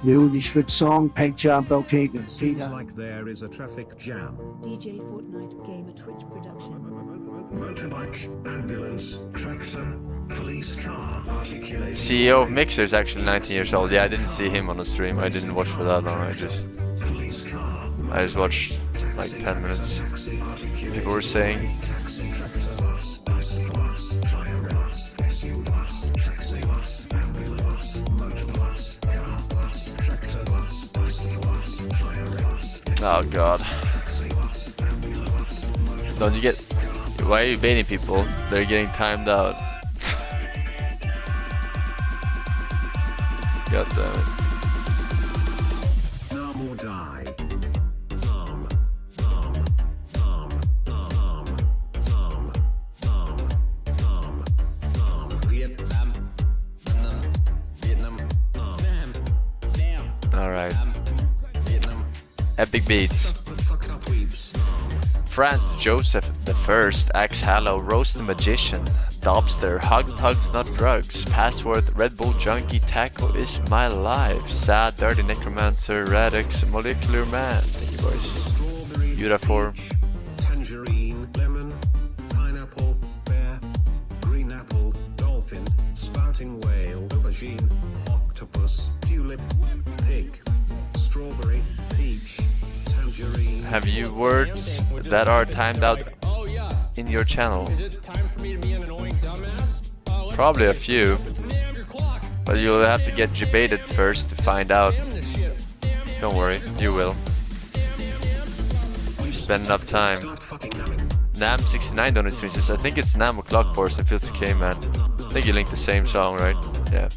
New Song Picture Belkagan. Seems like there is a traffic jam. DJ Fortnite Gamer Twitch production. Motorbike, ambulance, tractor, police car, articulated. CEO of Mixer is actually 19 years old. Yeah, I didn't see him on the stream. I didn't watch for that long. I just watched like 10 minutes. People were saying. Oh god. Don't you get... Why are you baiting people? They're getting timed out. God damn it. NaM or die. Alright. Epic beats. Franz Joseph I, Axe Hallow, Roast the Magician, Dobster, Hugs Not Drugs, Password, Red Bull Junkie, Taco is my life, Sad, Dirty Necromancer, Radix, Molecular Man. Thank you boys. Uniform. Tangerine, lemon, pineapple, bear, green apple, dolphin, spouting whale, aubergine, octopus, tulip, pig, strawberry, peach, tangerine. Have you words that are timed out in your channel? Is it time for me to be an annoying dumbass? Probably a few, but you'll have to get debated first to find out. Don't worry, you will. Spend enough time. NaM69 on his stream says, I think it's NaM or Clock Force and feels okay, man. I think you linked the same song, right? Yeah.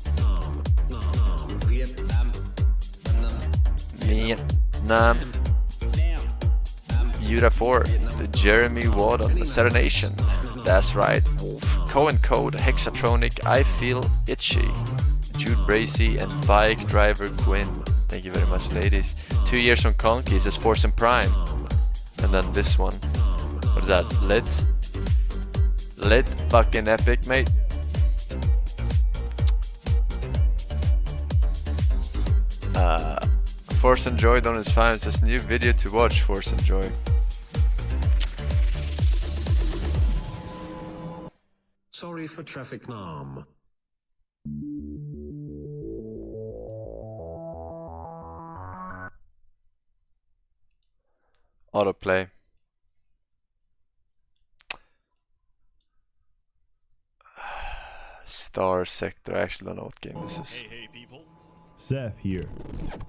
NaM. Yuta 4, the Jeremy Wardon, the Serenation. That's right. Cohen Code, Hexatronic, I Feel Itchy. Jude Bracy and Bike Driver Quinn. Thank you very much, ladies. 2 years from Conky says Forsen Prime. And then this one. What is that? Lit? Lit? Fucking epic, mate. Force Enjoy on his fans says new video to watch. Force Enjoy. Sorry for traffic, NaM. Autoplay. Starsector. I actually don't know what game this is. Hey people. Sseth here.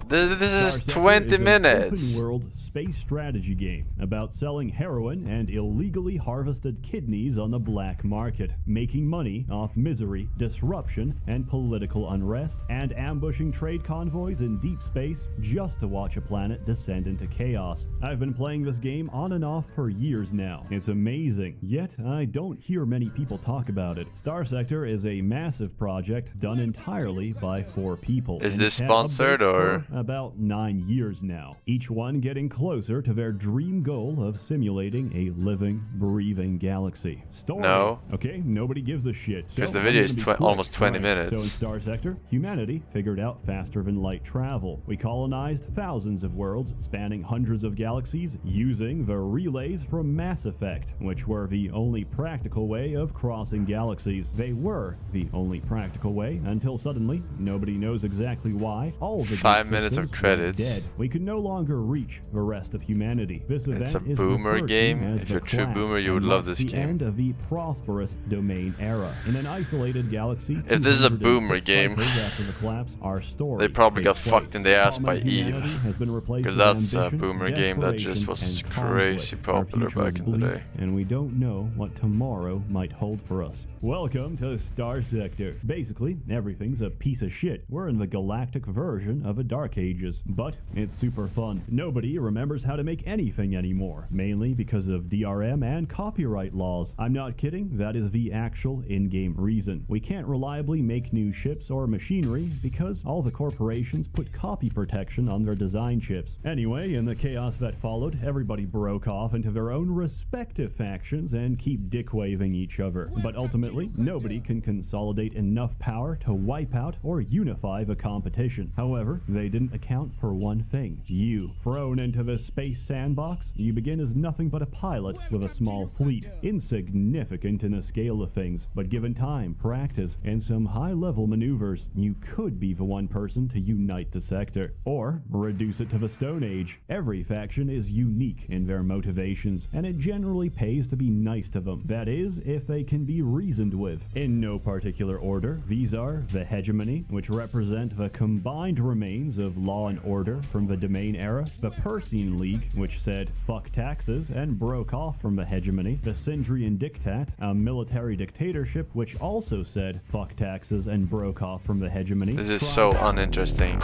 This is Starsector 20 is an minutes. open-world space strategy game about selling heroin and illegally harvested kidneys on the black market, making money off misery, disruption, and political unrest, and ambushing trade convoys in deep space just to watch a planet descend into chaos. I've been playing this game on and off for years now. It's amazing, yet I don't hear many people talk about it. Starsector is a massive project done entirely by 4 people. Is and this it's had sponsored updates or? for about 9 years now, each one getting closer to their dream goal of simulating a living, breathing galaxy. Story. No. Okay, nobody gives a shit. Because So the video I'm is gonna be quick. almost 20 Alright, minutes. So in Starsector, humanity figured out faster than light travel. We colonized thousands of worlds, spanning hundreds of galaxies, using the relays from Mass Effect, which were the only practical way of crossing galaxies. They were the only practical way until suddenly, nobody knows exactly why, all of the 5 gate minutes of systems were credits. dead. We could no longer reach the rest of humanity. This event It's a is boomer referred to game. as If the you're a true Clash, boomer, you would and love marks this the game. end of the prosperous domain era. In an isolated galaxy, If this is a 206 boomer game, cycles after the collapse, our story they probably got takes place. fucked in the ass by Common Eve. humanity has been replaced Because with that's a ambition, boomer game that just desperation, was and crazy conflict. Our popular future back is in the bleak, day. and we don't know what tomorrow might hold for us. Welcome to Starsector. Basically, everything's a piece of shit. We're in the galactic version of a Dark Ages, but it's super fun. Nobody remembers how to make anything anymore, mainly because of DRM and copyright laws. I'm not kidding, that is the actual in-game reason. We can't reliably make new ships or machinery because all the corporations put copy protection on their design chips. Anyway, in the chaos that followed, everybody broke off into their own respective factions and keep dick-waving each other. But ultimately, nobody can consolidate enough power to wipe out or unify the competition. However, they didn't didn't account for one thing. You. Thrown into this space sandbox, you begin as nothing but a pilot with a small fleet. Insignificant in the scale of things, but given time, practice, and some high-level maneuvers, you could be the one person to unite the sector. Or reduce it to the Stone Age. Every faction is unique in their motivations, and it generally pays to be nice to them. That is, if they can be reasoned with. In no particular order, these are the Hegemony, which represent the combined remains of law and order from the Domain era, the Persine League, which said fuck taxes and broke off from the Hegemony, the Sindrian Diktat, a military dictatorship which also said fuck taxes and broke off from the Hegemony. This is so uninteresting.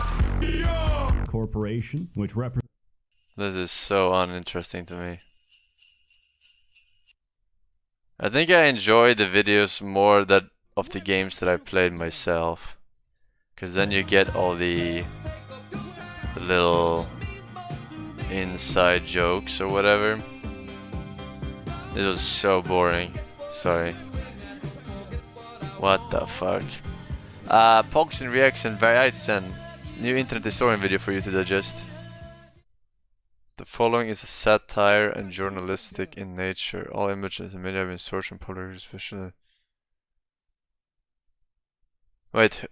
Corporation, which represents... This is so uninteresting to me. I think I enjoy the videos more of the games that I played myself. Because then you get all the little inside jokes or whatever. This was so boring. Sorry. What the fuck? Forsen Reacts and Variants and new internet historian video for you to digest. The following is a satire and journalistic in nature. All images and media have been sourced and published especially. Wait.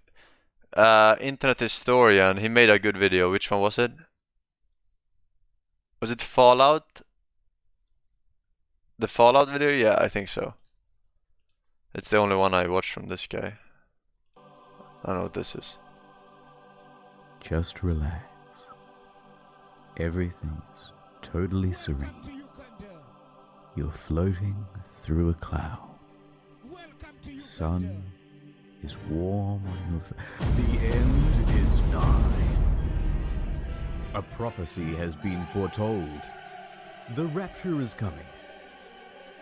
Internet historian, he made a good video. Which one was it? Was it Fallout? The Fallout video? Yeah, I think so. It's the only one I watched from this guy. I don't know what this is. Just relax. Everything's totally serene. You're floating through a cloud. The sun is warm on your The end is nigh. A prophecy has been foretold. The rapture is coming.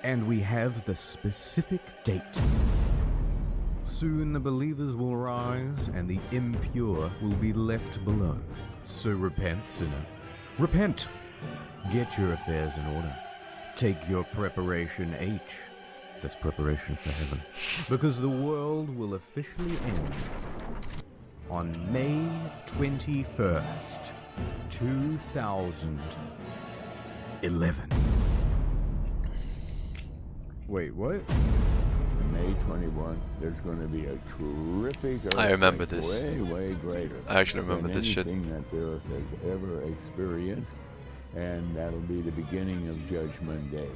And we have the specific date. Soon the believers will rise and the impure will be left below. So repent, sinner. Repent! Get your affairs in order. Take your preparation H. That's preparation for heaven. Because the world will officially end on May 21st, 2011. Wait, what? May 21, there's going to be a terrific I remember this. way greater. I actually remember this shit. Anything that the earth has ever experienced, and that'll be the beginning of Judgment Day.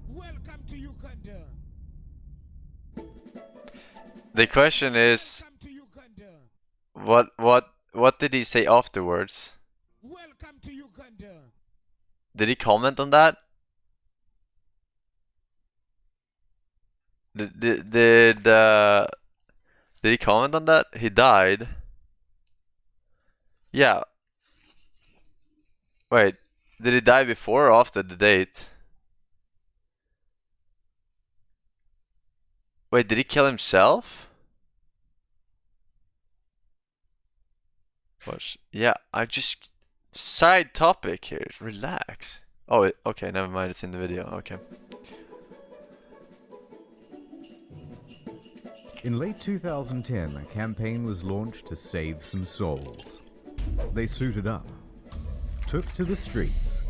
Welcome to Uganda. The question is, Welcome to Uganda. what did he say afterwards? Welcome to Uganda. Did he comment on that? Did he comment on that? He died. Yeah. Wait, did he die before or after the date? Wait, did he kill himself? What? Yeah, I just... Side topic here, relax. Oh, okay, never mind, it's in the video, okay. In late 2010, a campaign was launched to save some souls. They suited up, took to the streets.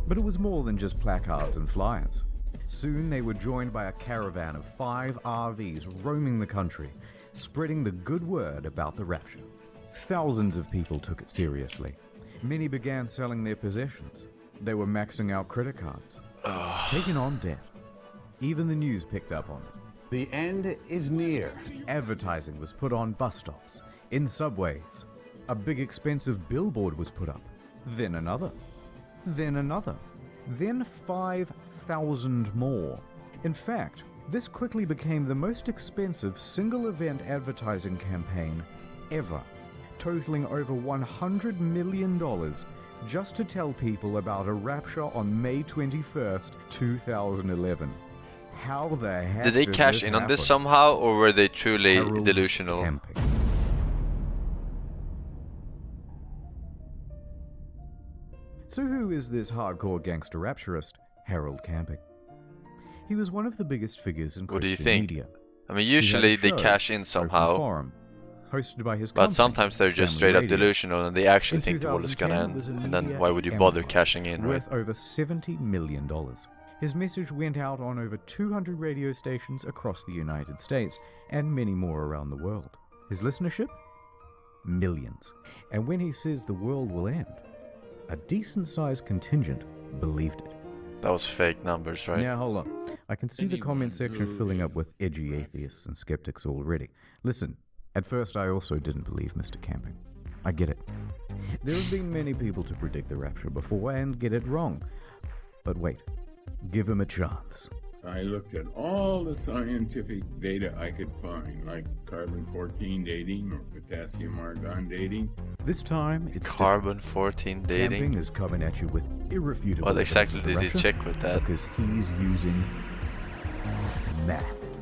But it was more than just placards and flyers. Soon they were joined by a caravan of 5 RVs roaming the country, spreading the good word about the rapture. Thousands of people took it seriously. Many began selling their possessions. They were maxing out credit cards, taking on debt. Even the news picked up on it. The end is near. Advertising was put on bus stops, in subways. A big expensive billboard was put up. Then another. Then another. Then 5,000 more. In fact, this quickly became the most expensive single-event advertising campaign ever, totaling over $100 million just to tell people about a rapture on May 21st, 2011. How the heck Did they cash in on this somehow, or were they truly Harold delusional? Camping. So who is this hardcore gangster rapturist, Harold Camping? He was one of the biggest figures in What do you Christian think? media. I mean, He had a usually they show, cash in Open somehow. Forum, hosted by his But company, sometimes they're just Family straight up Radio. delusional and they actually In think the world is gonna 2010, end. it was a And then media why would you bother empire cashing in, right? worth over $70 million. His message went out on over 200 radio stations across the United States and many more around the world. His listenership? Millions. And when he says the world will end, a decent-sized contingent believed it. That was fake numbers, right? Now, hold on. I can see the comment section filling up with edgy atheists and skeptics already. Listen, at first I also didn't believe Mr. Camping. I get it. There have been many people to predict the rapture before and get it wrong. But wait, give him a chance. I looked at all the scientific data I could find, like carbon-14 dating or potassium-argon dating. This time, it's Carbon-14 dating? Camping is coming at you with irrefutable What exactly evidence did of he the check rapture with that? Because he's using math.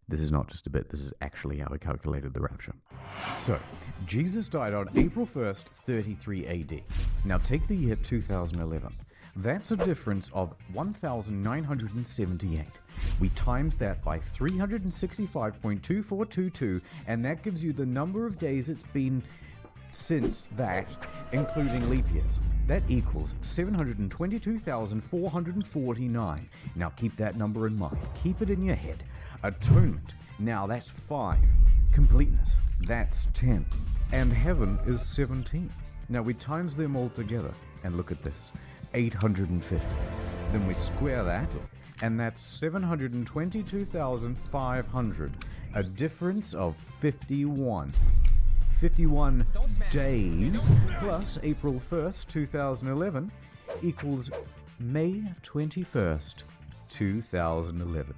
This is not just a bit, this is actually how he calculated the rapture. So, Jesus died on April 1st, 33 AD. Now take the year 2011. That's a difference of 1,978. We times that by 365.2422, and that gives you the number of days it's been since that, including leap years. That equals 722,449. Now keep that number in mind. Keep it in your head. Atonement. Now that's 5. Completeness. That's 10. And heaven is 17. Now we times them all together, and look at this. 850. Then we square that, and that's 722,500. A difference of 51. 51 days plus April 1st, 2011 equals May 21st, 2011.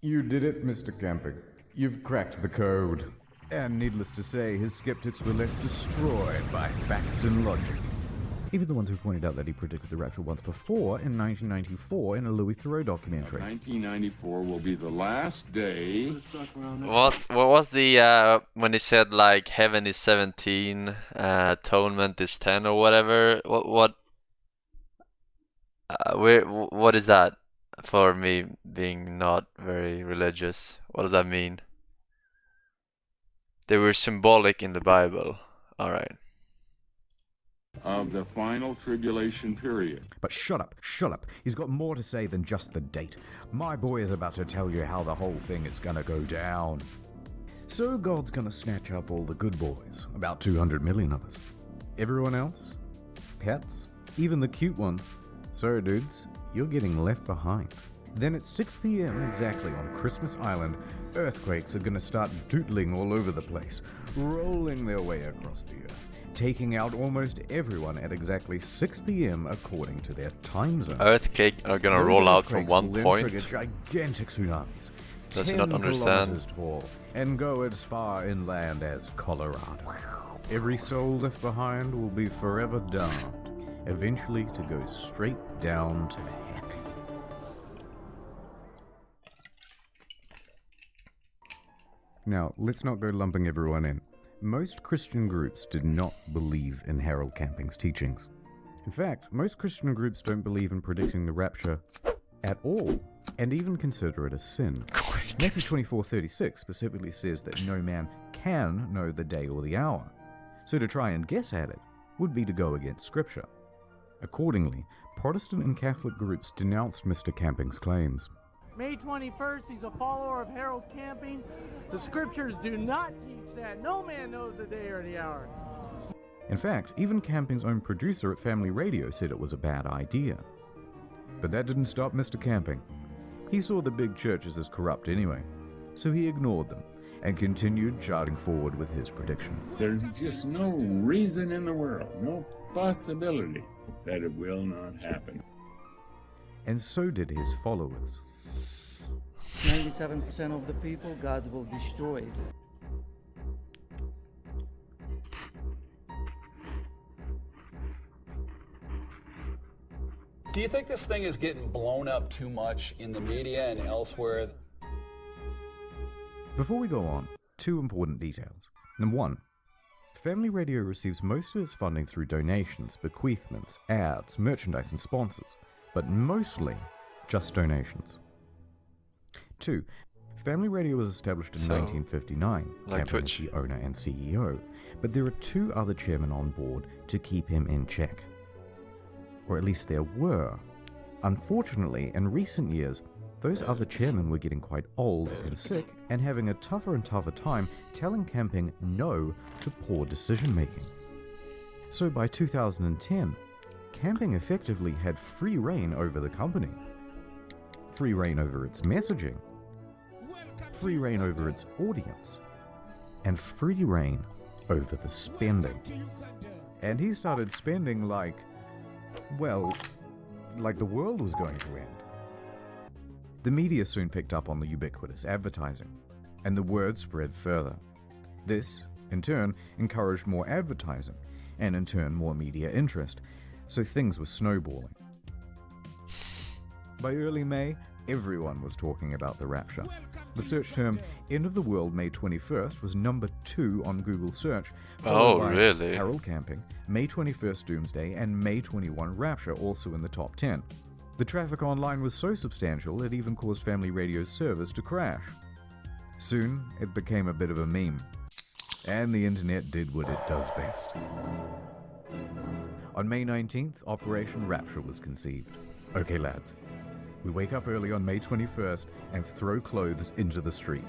You did it, Mr. Camping. You've cracked the code. And needless to say, his skeptics were left destroyed by facts and logic. Even the ones who pointed out that he predicted the rapture once before in 1994 in a Louis Theroux documentary. 1994 will be the last day. What was the when he said like heaven is 17, atonement is 10 or whatever? What is that for me being not very religious? What does that mean? They were symbolic in the Bible. All right. Of the final tribulation period. But shut up. He's got more to say than just the date. My boy is about to tell you how the whole thing is gonna go down. So God's gonna snatch up all the good boys, about 200 million of us. Everyone else? Pets? Even the cute ones. So dudes, you're getting left behind. Then at 6 p.m. exactly on Christmas Island, earthquakes are gonna start doodling all over the place, rolling their way across the earth, taking out almost everyone at exactly 6 p.m. according to their time zone. Earthquake are gonna Those roll out from earthquakes one will then point. trigger gigantic tsunamis, Does he 10 not understand? kilometers tall, and go as far inland as Colorado. Every soul left behind will be forever damned, eventually to go straight down to heck. Now, let's not go lumping everyone in. Most Christian groups did not believe in Harold Camping's teachings. In fact, most Christian groups don't believe in predicting the rapture at all, and even consider it a sin. Matthew 24:36 specifically says that no man can know the day or the hour, so to try and guess at it would be to go against Scripture. Accordingly, Protestant and Catholic groups denounced Mr. Camping's claims. May 21st, he's a follower of Harold Camping. The scriptures do not teach that. No man knows the day or the hour. In fact, even Camping's own producer at Family Radio said it was a bad idea. But that didn't stop Mr. Camping. He saw the big churches as corrupt anyway, so he ignored them and continued charting forward with his prediction. There's just no reason in the world, no possibility that it will not happen. And so did his followers. 97% of the people, God will destroy. Do you think this thing is getting blown up too much in the media and elsewhere? Before we go on, 2 important details. Number 1, Family Radio receives most of its funding through donations, bequeathments, ads, merchandise, and sponsors, but mostly just donations. 2, Family Radio was established in 1959, like Camping is Twitch. the owner and CEO, but there are 2 other chairmen on board to keep him in check. Or at least there were. Unfortunately, in recent years, those other chairmen were getting quite old and sick and having a tougher and tougher time telling Camping no to poor decision making. So by 2010, Camping effectively had free reign over the company. Free reign over its messaging, free reign over its audience, and free reign over the spending. And he started spending like the world was going to end. The media soon picked up on the ubiquitous advertising, and the word spread further. This, in turn, encouraged more advertising, and in turn more media interest, so things were snowballing. By early May, everyone was talking about the rapture. The search term "End of the World May 21st" was number 2 on Google search. Oh, by really? Harold Camping, May 21st Doomsday, and May 21 Rapture also in the top 10. The traffic online was so substantial it even caused Family Radio's servers to crash. Soon, it became a bit of a meme. And the internet did what it does best. On May 19th, Operation Rapture was conceived. Okay lads, we wake up early on May 21st and throw clothes into the street.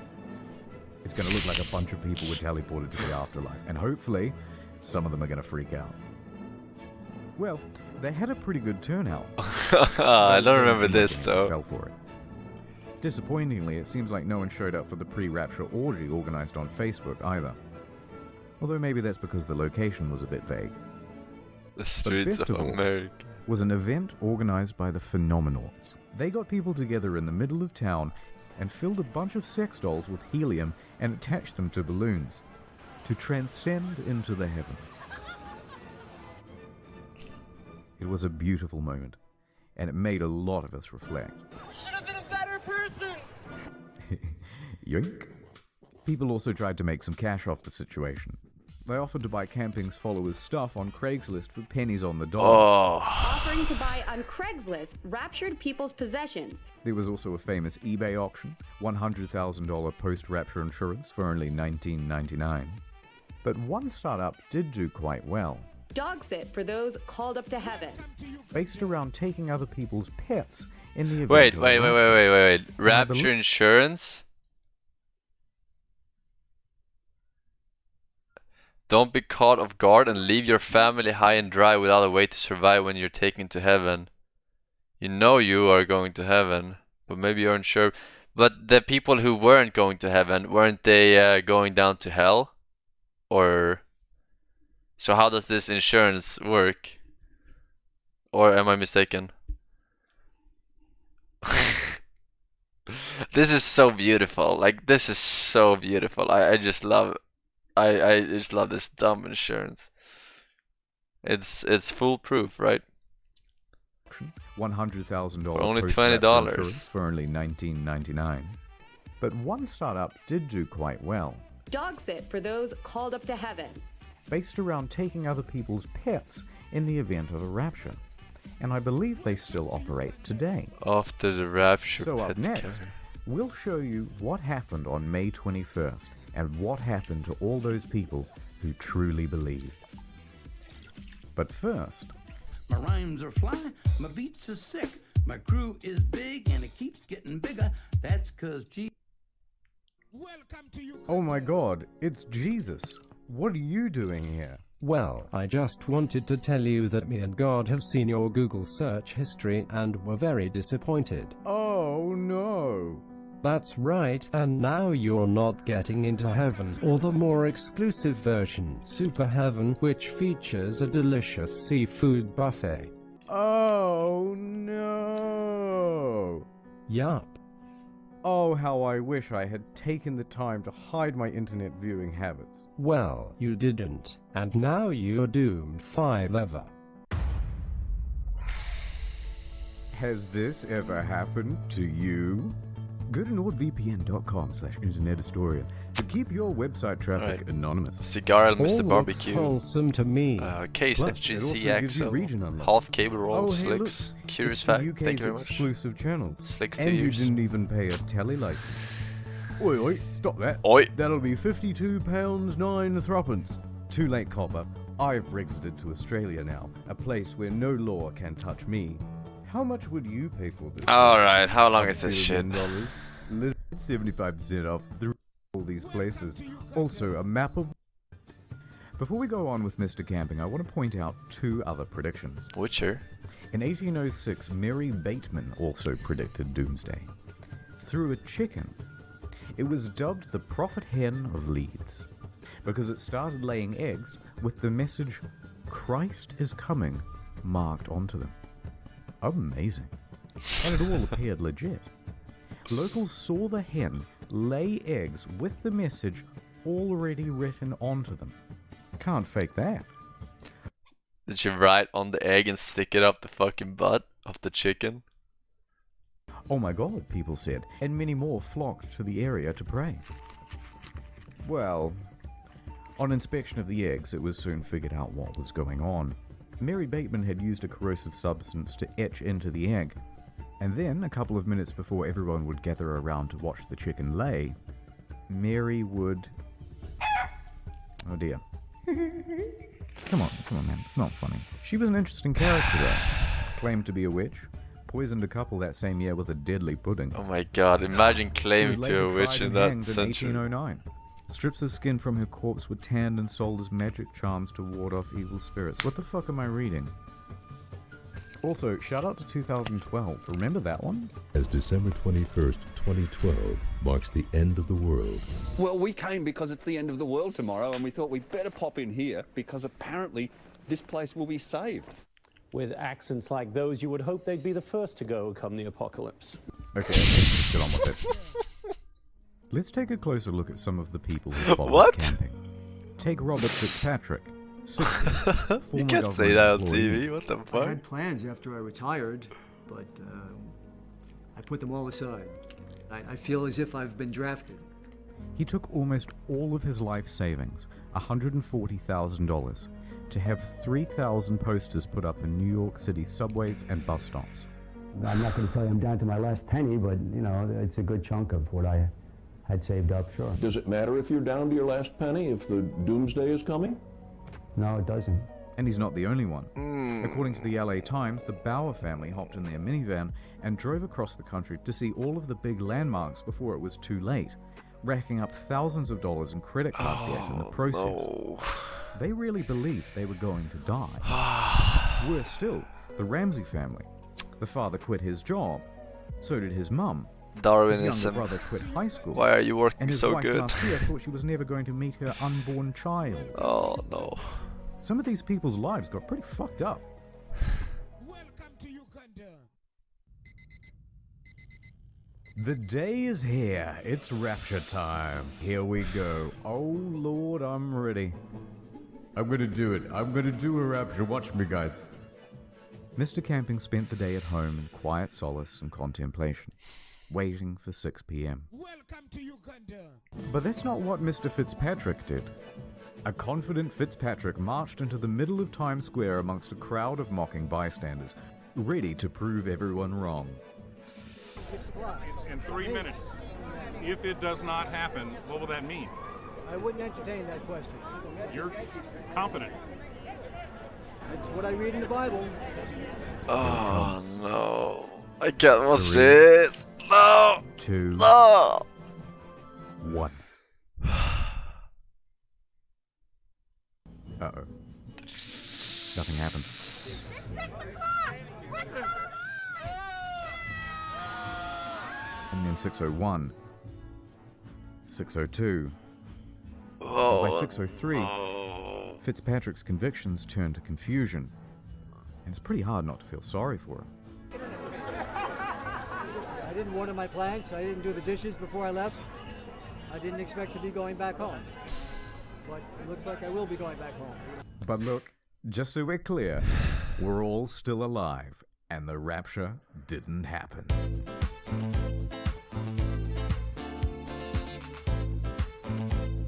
It's going to look like a bunch of people were teleported to the afterlife, and hopefully, some of them are going to freak out. Well, they had a pretty good turnout. I don't remember this though. Fell for it. Disappointingly, it seems like no one showed up for the pre-rapture orgy organized on Facebook either. Although maybe that's because the location was a bit vague. The streets of America was an event organized by the Phenomenauts. They got people together in the middle of town and filled a bunch of sex dolls with helium and attached them to balloons to transcend into the heavens. It was a beautiful moment, and it made a lot of us reflect. I should have been a better person! Yoink. People also tried to make some cash off the situation. They offered to buy Camping's followers' stuff on Craigslist for pennies on the dollar. Offering to buy on Craigslist raptured people's possessions. There was also a famous eBay auction, $100,000 post-rapture insurance for only $19.99. But one startup did do quite well. Dog sit for those called up to heaven. Based around taking other people's pets in the event. Wait. Rapture insurance? Don't be caught off guard and leave your family high and dry without a way to survive when you're taken to heaven. You know you are going to heaven, but maybe you aren't sure. But the people who weren't going to heaven, weren't they going down to hell? Or... So how does this insurance work? Or am I mistaken? This is so beautiful. Like, this is so beautiful. I just love... I just love this dumb insurance. It's foolproof, right? $100,000 for only $20 for only $19.99. But one startup did do quite well. Dog sit for those called up to heaven. Based around taking other people's pets in the event of a rapture. And I believe they still operate today. After the rapture. So up next, we'll show you what happened on May 21st and what happened to all those people who truly believed. But first... My rhymes are fly, my beats are sick, my crew is big and it keeps getting bigger. That's 'cause Welcome to you. Oh my god, it's Jesus. What are you doing here? Well, I just wanted to tell you that me and God have seen your Google search history and were very disappointed. Oh no. That's right, and now you're not getting into heaven, or the more exclusive version, Super Heaven, which features a delicious seafood buffet. Oh no. Yup. Oh, how I wish I had taken the time to hide my internet viewing habits. Well, you didn't, and now you're doomed forever. Has this ever happened to you? Go to nordvpn.com/internethistorian to keep your website traffic anonymous. Cigar and Mr. Barbecue. Wholesome to me. Case FGC Axel. Half cable roll, Slicks. Curious Fact. Thank you very much. Exclusive channels. Slicks and you 2 years. didn't even pay a tele license. Oi, oi, stop that. Oi. That'll be £52 9 threepence. Too late, copper. I've Brexited to Australia now, a place where no law can touch me. How much would you pay for this? Alright, how long is this shit? $7 75% off through all these places. Also, a map of... Before we go on with Mr. Camping, I want to point out two other predictions. Witcher? In 1806, Mary Bateman also predicted doomsday. Through a chicken. It was dubbed the Prophet Hen of Leeds, because it started laying eggs with the message, Christ is coming, marked onto them. Amazing. And it all appeared legit. Locals saw the hen lay eggs with the message already written onto them. Can't fake that. Did you write on the egg and stick it up the fucking butt of the chicken? Oh my god, people said, and many more flocked to the area to pray. Well, on inspection of the eggs, it was soon figured out what was going on. Mary Bateman had used a corrosive substance to etch into the egg, and then, a couple of minutes before everyone would gather around to watch the chicken lay, Mary would... Oh dear. Come on, man, it's not funny. She was an interesting character though. Claimed to be a witch, poisoned a couple that same year with a deadly pudding. Oh my god, imagine claiming to a witch in that century. 1809. Strips of skin from her corpse were tanned and sold as magic charms to ward off evil spirits. What the fuck am I reading? Also, shout out to 2012. Remember that one? As December 21st, 2012 marks the end of the world. Well, we came because it's the end of the world tomorrow, and we thought we'd better pop in here because apparently this place will be saved. With accents like those, you would hope they'd be the first to go come the apocalypse. Okay, let's get on with it. Let's take a closer look at some of the people who followed camping. Take Robert Fitzpatrick. 60, you can't say that on TV, what the fuck? I had plans after I retired, but I put them all aside. I feel as if I've been drafted. He took almost all of his life savings, $140,000, to have 3,000 posters put up in New York City subways and bus stops. I'm not going to tell you I'm down to my last penny, but, you know, it's a good chunk of what I had saved up, sure. Does it matter if you're down to your last penny, if the doomsday is coming? No, it doesn't. And he's not the only one. According to the LA Times, the Bauer family hopped in their minivan and drove across the country to see all of the big landmarks before it was too late, racking up thousands of dollars in credit card debt in the process. No. They really believed they were going to die. Worse still, the Ramsey family. The father quit his job. So did his mum. Darwinism. His younger brother quit high school. Why are you working and his so wife good? Last year thought she was never going to meet her unborn child. Oh no. Some of these people's lives got pretty fucked up. Welcome to Uganda. The day is here. It's rapture time. Here we go. Oh Lord, I'm ready. I'm gonna do it. I'm gonna do a rapture. Watch me, guys. Mr. Camping spent the day at home in quiet solace and contemplation, waiting for 6 p.m. Welcome to Uganda. But that's not what Mr. Fitzpatrick did. A confident Fitzpatrick marched into the middle of Times Square amongst a crowd of mocking bystanders, ready to prove everyone wrong. 6 o'clock. In 3 minutes. If it does not happen, what will that mean? I wouldn't entertain that question. You're confident. That's what I read in the Bible. Oh no. I can't watch this. No. 2. No. 1. Uh-oh. Nothing happened. And then 6:01. 6:02. Oh. By 6:03, Fitzpatrick's convictions turned to confusion. And it's pretty hard not to feel sorry for him. I didn't water my plants. I didn't do the dishes before I left. I didn't expect to be going back home. But it looks like I will be going back home. But look, just so we're clear, we're all still alive, and the rapture didn't happen.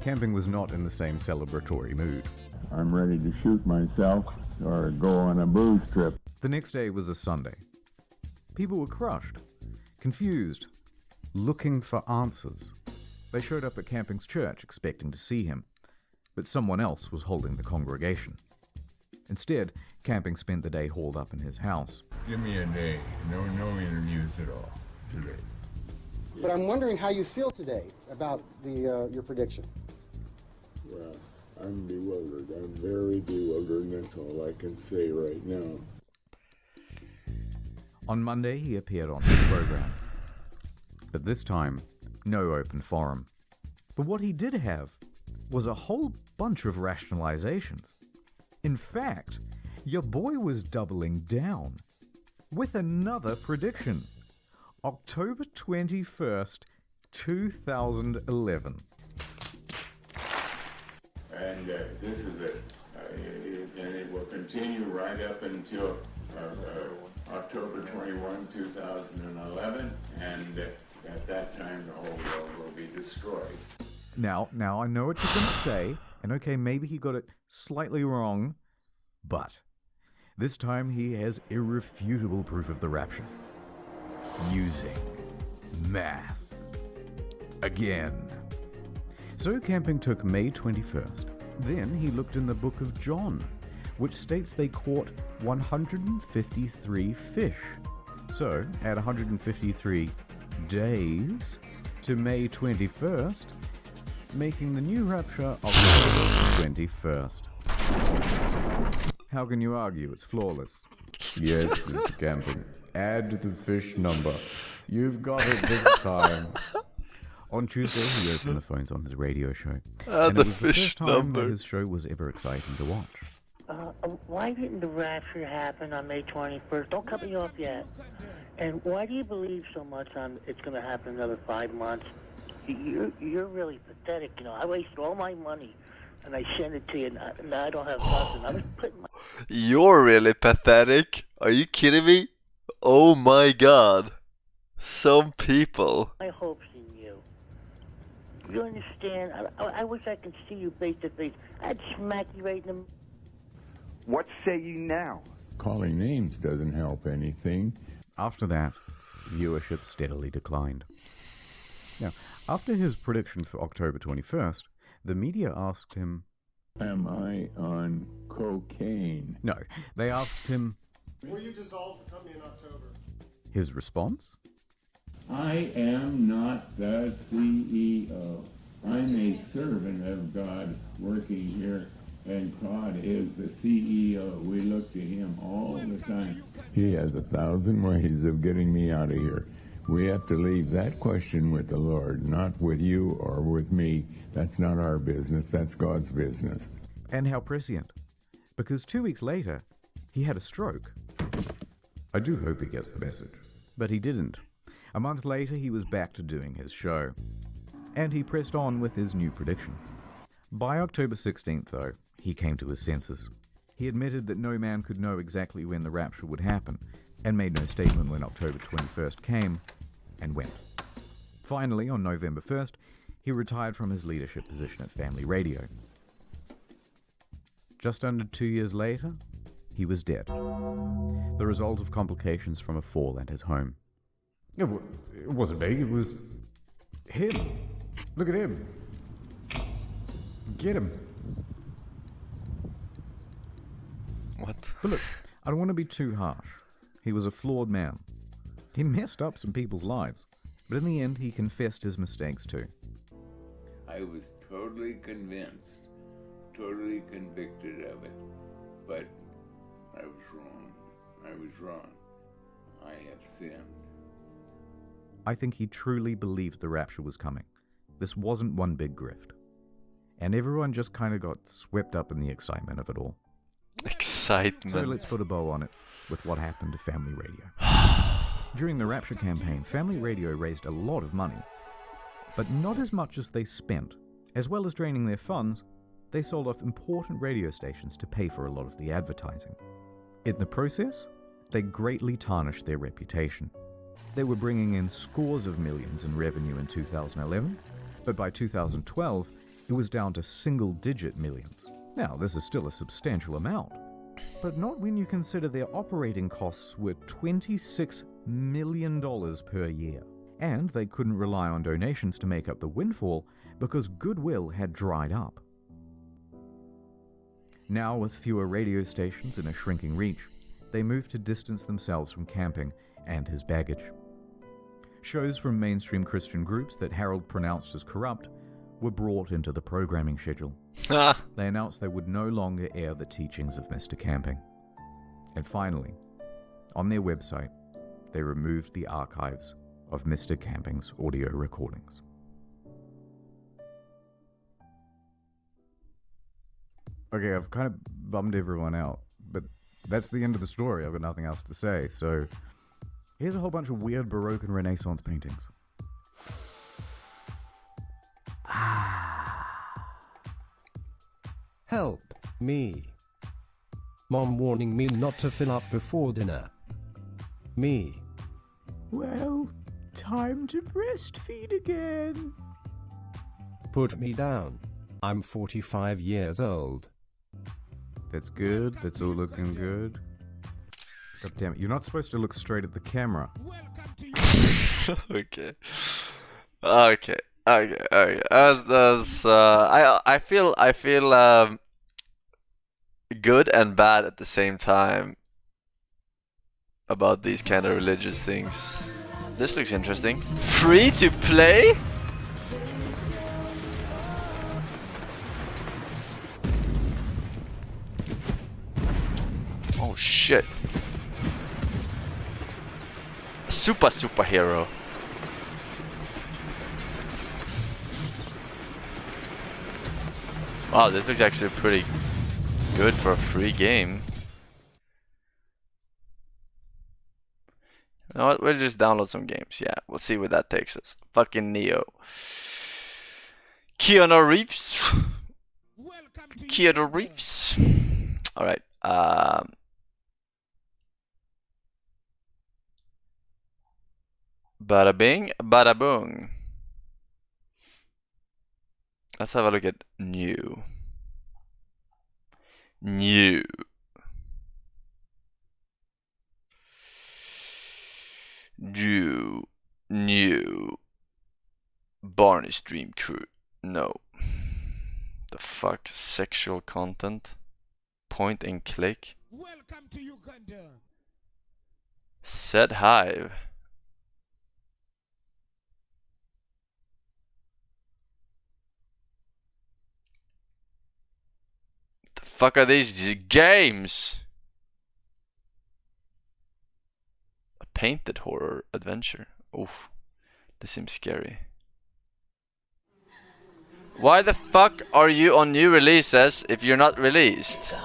Camping was not in the same celebratory mood. I'm ready to shoot myself or go on a booze trip. The next day was a Sunday. People were crushed, confused, looking for answers. They showed up at Camping's church expecting to see him, but someone else was holding the congregation. Instead, Camping spent the day holed up in his house. Give me a day. No interviews at all today. But I'm wondering how you feel today about your prediction. Well, I'm bewildered. I'm very bewildered, and that's all I can say right now. On Monday, he appeared on his program. But this time, no open forum. But what he did have was a whole bunch of rationalizations. In fact, your boy was doubling down with another prediction. October 21st, 2011. And this is it. And it will continue right up until October 21, 2011. And at that time, the whole world will be destroyed. Now, I know what you're going to say, and okay, maybe he got it slightly wrong, but this time he has irrefutable proof of the rapture. Using math. Again. So Camping took May 21st. Then he looked in the book of John, which states they caught 153 fish. So, add 153 days to May 21st, making the new rapture October 21st. How can you argue? It's flawless. Yes, Mr. Camping. Add the fish number. You've got it this time. On Tuesday, he opened the phones on his radio show. And The it was the fish first time number. that his show was ever exciting to watch. Why didn't the rapture happen on May 21st? Don't cut me off yet. And why do you believe so much on it's going to happen another 5 months? You're really pathetic. You know, I wasted all my money and I sent it to you, and now I don't have nothing. I was putting my... You're really pathetic. Are you kidding me? Oh my god. Some people. my hopes in you. You understand? I wish I could see you face to face. I'd smack you right in the... What say you now? Calling names doesn't help anything. After that, viewership steadily declined. Now, after his prediction for October 21st, the media asked him, Am I on cocaine? No, they asked him Will you dissolve the company in October? his response. I am not the CEO. I'm a servant of God working here, and God is the CEO. We look to him all the time. He has 1,000 ways of getting me out of here. We have to leave that question with the Lord, not with you or with me. That's not our business. That's God's business. And how prescient. Because 2 weeks later, he had a stroke. I do hope he gets the message. But he didn't. A month later, he was back to doing his show. And he pressed on with his new prediction. By October 16th, though, he came to his senses. He admitted that no man could know exactly when the rapture would happen, and made no statement when October 21st came and went. Finally, on November 1st, he retired from his leadership position at Family Radio. Just under 2 years later, he was dead. The result of complications from a fall at his home. It wasn't me, it was him. Look at him. Get him. What? But look, I don't want to be too harsh. He was a flawed man. He messed up some people's lives. But in the end, he confessed his mistakes too. I was totally convinced, totally convicted of it, but I was wrong. I was wrong. I have sinned. I think he truly believed the rapture was coming. This wasn't one big grift. And everyone just kind of got swept up in the excitement of it all. Excitement. So let's put a bow on it with what happened to Family Radio. During the Rapture campaign, Family Radio raised a lot of money, but not as much as they spent. As well as draining their funds, they sold off important radio stations to pay for a lot of the advertising. In the process, they greatly tarnished their reputation. They were bringing in scores of millions in revenue in 2011, but by 2012, it was down to single-digit millions. Now, this is still a substantial amount, but not when you consider their operating costs were $26 million per year. And they couldn't rely on donations to make up the windfall because goodwill had dried up. Now, with fewer radio stations and a shrinking reach, they moved to distance themselves from camping and his baggage. Shows from mainstream Christian groups that Harold pronounced as corrupt were brought into the programming schedule. They announced they would no longer air the teachings of Mr. Camping. And finally, on their website, they removed the archives of Mr. Camping's audio recordings. Okay, I've kind of bummed everyone out, but that's the end of the story. I've got nothing else to say, so here's a whole bunch of weird Baroque and Renaissance paintings. Help me. Mom warning me not to fill up before dinner. Me. Well, time to breastfeed again. Put me down. I'm 45 years old. That's good. That's all looking good. God damn it. You're not supposed to look straight at the camera. Okay. I feel good and bad at the same time about these kind of religious things. This looks interesting. Free to play? Oh shit. Superhero. Wow, this looks actually pretty good for a free game. You know what? We'll just download some games. Yeah, we'll see where that takes us. Fucking Neo. Keanu Reeves. Alright. Bada bing, bada boom. Let's have a look at new. New. Barney's Dream Crew. No. The fuck? Sexual content? Point and click? Welcome to Uganda. Said Hive. The fuck are these games? A painted horror adventure. Oof. This seems scary. Why the fuck are you on new releases if you're not released?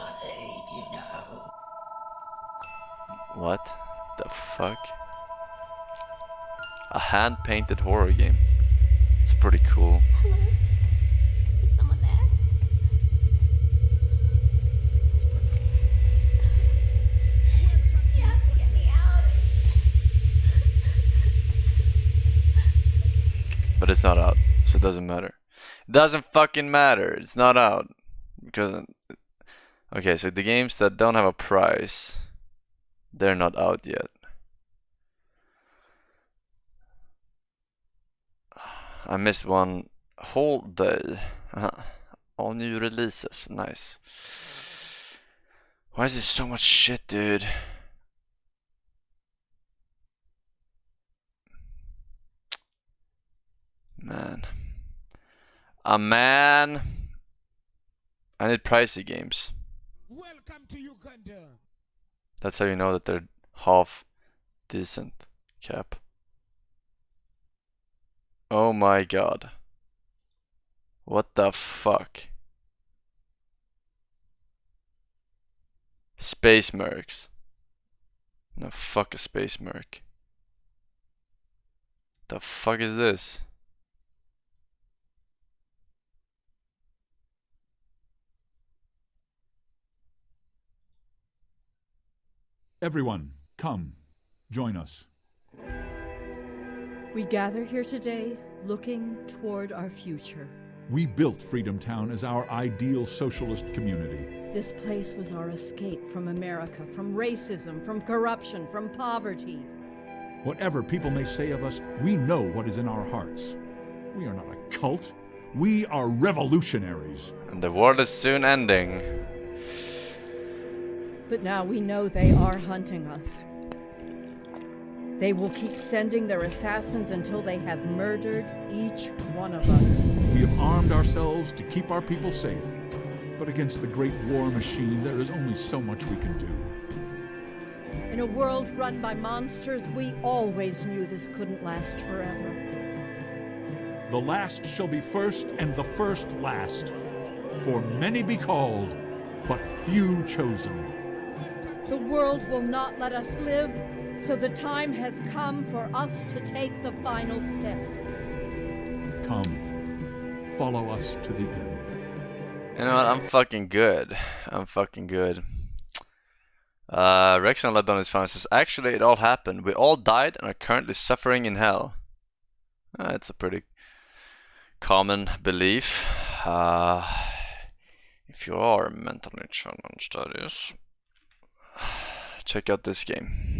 What the fuck? A hand-painted horror game. It's pretty cool. Hello? Is someone there? Just get me out. But it's not out, so it doesn't matter. It doesn't fucking matter. It's not out. Because... Okay, so the games that don't have a price, they're not out yet. I missed one whole day. All new releases. Nice. Why is there so much shit, dude? Man. Man. I need pricey games. Welcome to Uganda. That's how you know that they're half decent. Cap. Oh my god. What the fuck? Space Mercs. No, fuck a Space Merc. The fuck is this? Everyone, come, join us. We gather here today looking toward our future. We built Freedom Town as our ideal socialist community. This place was our escape from America, from racism, from corruption, from poverty. Whatever people may say of us, we know what is in our hearts. We are not a cult. We are revolutionaries. And the world is soon ending. But now we know they are hunting us. They will keep sending their assassins until they have murdered each one of us. We have armed ourselves to keep our people safe. But against the great war machine, there is only so much we can do. In a world run by monsters, we always knew this couldn't last forever. The last shall be first, and the first last. For many be called, but few chosen. The world will not let us live, so the time has come for us to take the final step. Come, follow us to the end. You know what? I'm fucking good. I'm fucking good. Rexon let down his phone and says, actually, it all happened. We all died and are currently suffering in hell. It's a pretty common belief. If you are mentally challenged, that is, check out this game.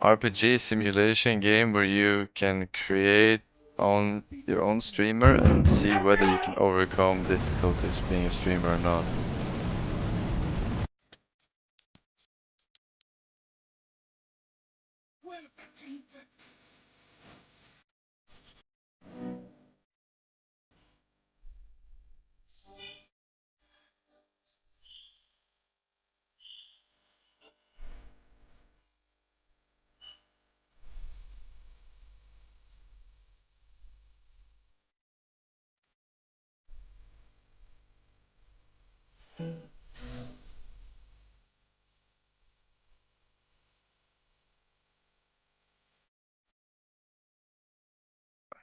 RPG simulation game where you can create on your own streamer and see whether you can overcome difficulties being a streamer or not.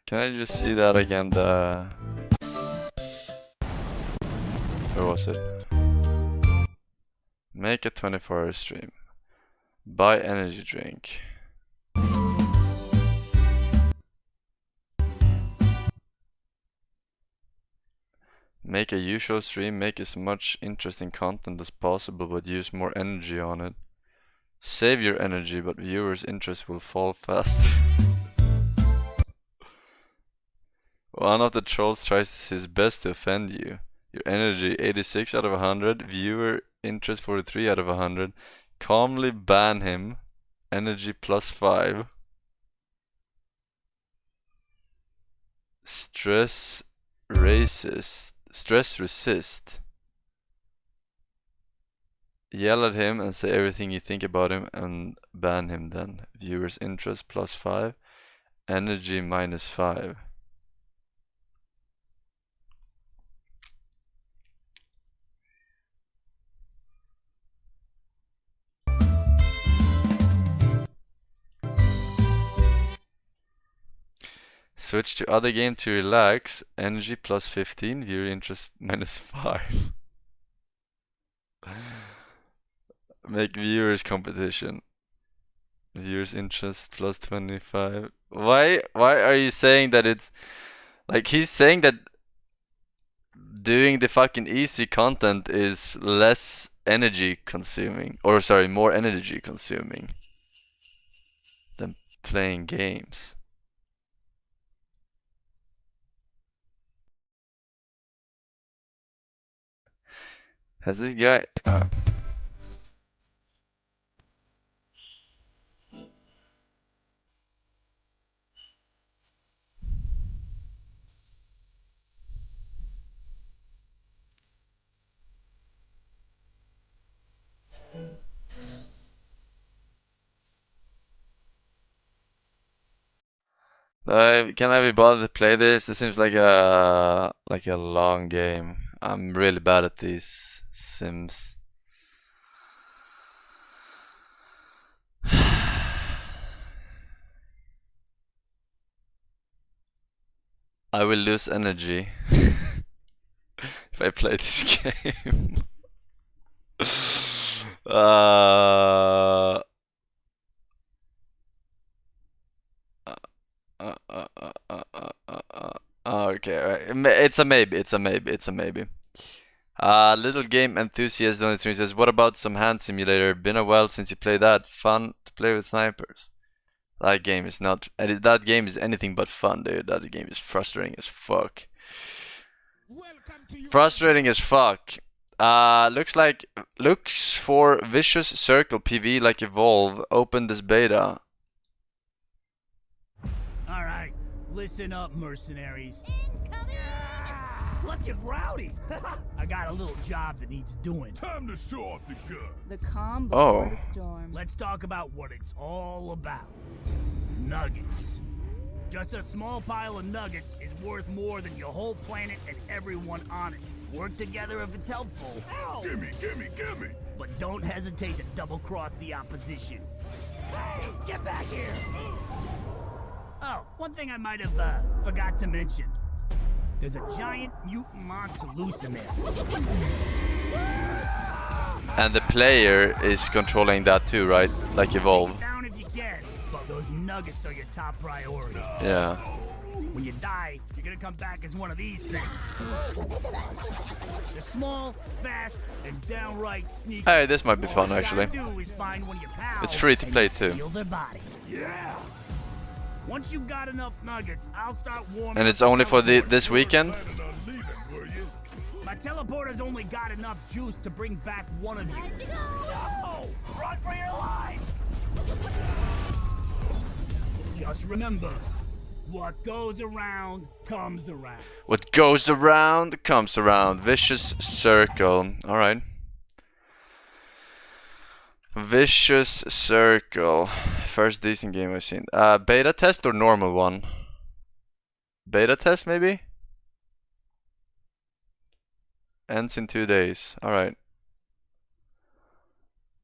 Can I just see that again? Where was it? Make a 24-hour stream. Buy energy drink. Make a usual stream. Make as much interesting content as possible, but use more energy on it. Save your energy, but viewers' interest will fall fast. One of the trolls tries his best to offend you. Your energy 86 out of 100. Viewer interest 43 out of 100. Calmly ban him. Energy +5. Stress resist. Yell at him and say everything you think about him and ban him then. Viewers interest +5. Energy -5. Switch to other game to relax. Energy +15. Viewer interest -5. Make viewers competition. Viewers interest +25. Why are you saying that it's like he's saying that doing the fucking easy content is less energy consuming, or sorry, more energy consuming than playing games? Has this guy can I be bothered to play this? This seems like a long game. I'm really bad at these sims. I will lose energy if I play this game. Uh, okay, right. It's a maybe. It's a maybe. It's a maybe. Little game enthusiast on the stream says, "What about some hand simulator? Been a while since you played that. Fun to play with snipers." That game is not. That game is anything but fun, dude. That game is frustrating as fuck. Frustrating as fuck. Looks for Vicious Circle PV like Evolve. Open this beta. All right, listen up, mercenaries. Let's get rowdy. I got a little job that needs doing. Time to show off the gun. The calm before the storm. Let's talk about what it's all about. Nuggets. Just a small pile of nuggets is worth more than your whole planet and everyone on it. Work together if it's helpful. Ow! Gimme, gimme, gimme! But don't hesitate to double-cross the opposition. Hey, get back here! Oh, one thing I might have forgot to mention. There's a giant mutant monster loose in there. And the player is controlling that too, right? Like Evolve. Down if you can, but those nuggets are your top priority. Yeah. When you die, you're gonna come back as one of these things. They're small, fast, and downright sneaky. Hey, this might be fun actually. It's free to play too. Yeah. Once you've got enough nuggets, I'll start warming. And it's only for this weekend? My teleporter's only got enough juice to bring back one of you. No! Run for your life! Just remember, what goes around comes around. What goes around comes around. Vicious Circle. Alright. Vicious Circle. First decent game I've seen. Beta test or normal one? Beta test maybe? Ends in 2 days. Alright.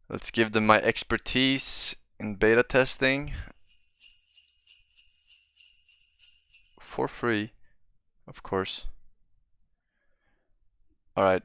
Let's give them my expertise in beta testing. For free. Of course. Alright.